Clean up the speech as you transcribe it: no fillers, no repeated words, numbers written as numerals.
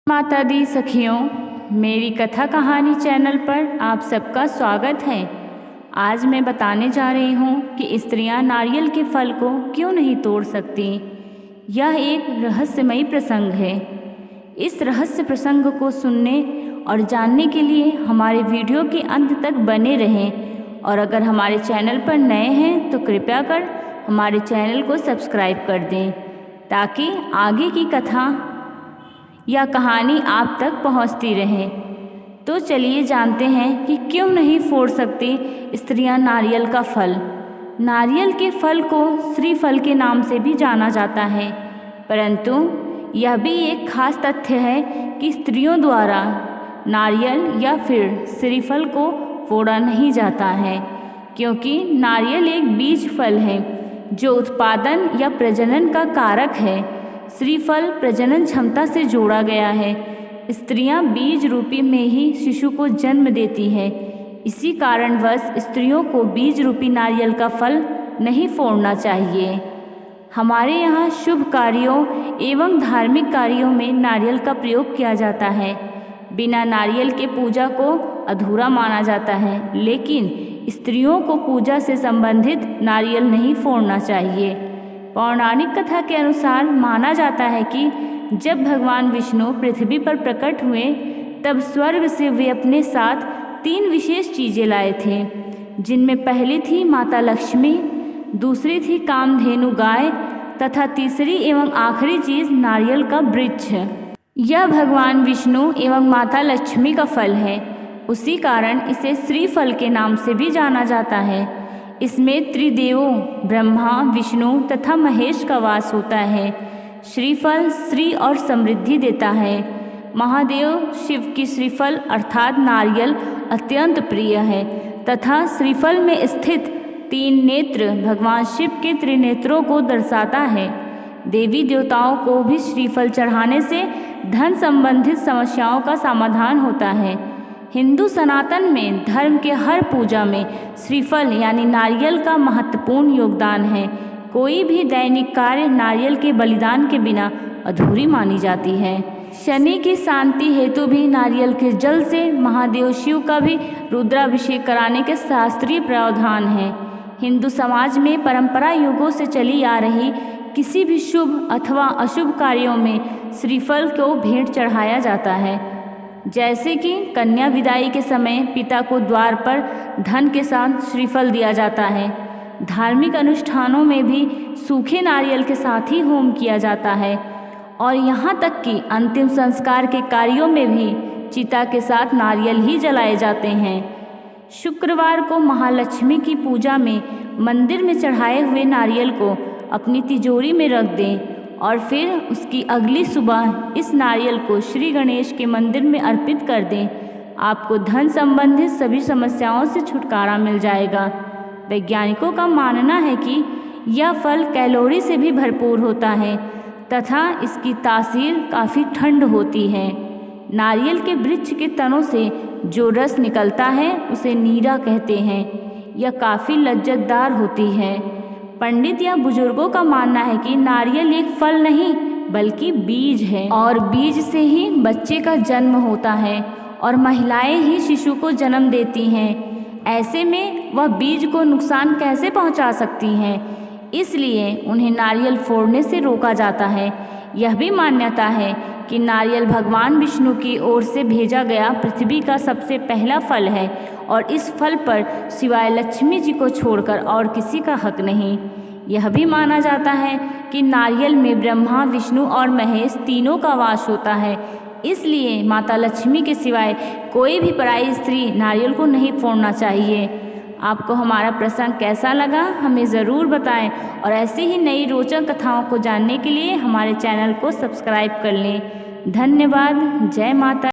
माता दी सखियों, मेरी कथा कहानी चैनल पर आप सबका स्वागत है। आज मैं बताने जा रही हूँ कि स्त्रियाँ नारियल के फल को क्यों नहीं तोड़ सकती। यह एक रहस्यमयी प्रसंग है। इस रहस्य प्रसंग को सुनने और जानने के लिए हमारे वीडियो के अंत तक बने रहें और अगर हमारे चैनल पर नए हैं तो कृपया कर हमारे चैनल को सब्सक्राइब कर दें ताकि आगे की कथा या कहानी आप तक पहुंचती रहे। तो चलिए जानते हैं कि क्यों नहीं फोड़ सकती स्त्रियां नारियल का फल। नारियल के फल को श्रीफल के नाम से भी जाना जाता है, परंतु यह भी एक खास तथ्य है कि स्त्रियों द्वारा नारियल या फिर श्रीफल को फोड़ा नहीं जाता है, क्योंकि नारियल एक बीज फल है जो उत्पादन या प्रजनन का कारक है। श्रीफल प्रजनन क्षमता से जोड़ा गया है। स्त्रियां बीज रूपी में ही शिशु को जन्म देती हैं। इसी कारणवश स्त्रियों को बीज रूपी नारियल का फल नहीं फोड़ना चाहिए। हमारे यहाँ शुभ कार्यों एवं धार्मिक कार्यों में नारियल का प्रयोग किया जाता है। बिना नारियल के पूजा को अधूरा माना जाता है, लेकिन स्त्रियों को पूजा से संबंधित नारियल नहीं फोड़ना चाहिए। पौराणिक कथा के अनुसार माना जाता है कि जब भगवान विष्णु पृथ्वी पर प्रकट हुए तब स्वर्ग से वे अपने साथ 3 विशेष चीज़ें लाए थे, जिनमें पहली थी माता लक्ष्मी, दूसरी थी कामधेनु गाय तथा तीसरी एवं आखिरी चीज़ नारियल का वृक्ष। यह भगवान विष्णु एवं माता लक्ष्मी का फल है, उसी कारण इसे श्रीफल के नाम से भी जाना जाता है। इसमें त्रिदेवों ब्रह्मा, विष्णु तथा महेश का वास होता है। श्रीफल श्री और समृद्धि देता है। महादेव शिव की श्रीफल अर्थात नारियल अत्यंत प्रिय है तथा श्रीफल में स्थित 3 नेत्र भगवान शिव के त्रिनेत्रों को दर्शाता है। देवी देवताओं को भी श्रीफल चढ़ाने से धन संबंधित समस्याओं का समाधान होता है। हिंदू सनातन में धर्म के हर पूजा में श्रीफल यानी नारियल का महत्वपूर्ण योगदान है। कोई भी दैनिक कार्य नारियल के बलिदान के बिना अधूरी मानी जाती है। शनि की शांति हेतु भी नारियल के जल से महादेव शिव का भी रुद्राभिषेक कराने के शास्त्रीय प्रावधान है। हिंदू समाज में परंपरा युगों से चली आ रही किसी भी शुभ अथवा अशुभ कार्यों में श्रीफल को भेंट चढ़ाया जाता है। जैसे कि कन्या विदाई के समय पिता को द्वार पर धन के साथ श्रीफल दिया जाता है। धार्मिक अनुष्ठानों में भी सूखे नारियल के साथ ही होम किया जाता है और यहाँ तक कि अंतिम संस्कार के कार्यों में भी चिता के साथ नारियल ही जलाए जाते हैं। शुक्रवार को महालक्ष्मी की पूजा में मंदिर में चढ़ाए हुए नारियल को अपनी तिजोरी में रख दें और फिर उसकी अगली सुबह इस नारियल को श्री गणेश के मंदिर में अर्पित कर दें। आपको धन संबंधित सभी समस्याओं से छुटकारा मिल जाएगा। वैज्ञानिकों का मानना है कि यह फल कैलोरी से भी भरपूर होता है तथा इसकी तासीर काफ़ी ठंड होती है। नारियल के वृक्ष के तनों से जो रस निकलता है उसे नीरा कहते हैं। यह काफ़ी लज्जतदार होती है। पंडित या बुजुर्गों का मानना है कि नारियल एक फल नहीं बल्कि बीज है और बीज से ही बच्चे का जन्म होता है और महिलाएं ही शिशु को जन्म देती हैं। ऐसे में वह बीज को नुकसान कैसे पहुंचा सकती हैं, इसलिए उन्हें नारियल फोड़ने से रोका जाता है। यह भी मान्यता है कि नारियल भगवान विष्णु की ओर से भेजा गया पृथ्वी का सबसे पहला फल है और इस फल पर सिवाय लक्ष्मी जी को छोड़कर और किसी का हक नहीं। यह भी माना जाता है कि नारियल में ब्रह्मा, विष्णु और महेश तीनों का वास होता है, इसलिए माता लक्ष्मी के सिवाय कोई भी पराई स्त्री नारियल को नहीं फोड़ना चाहिए। आपको हमारा प्रसंग कैसा लगा हमें ज़रूर बताएं और ऐसी ही नई रोचक कथाओं को जानने के लिए हमारे चैनल को सब्सक्राइब कर लें। धन्यवाद। जय माता।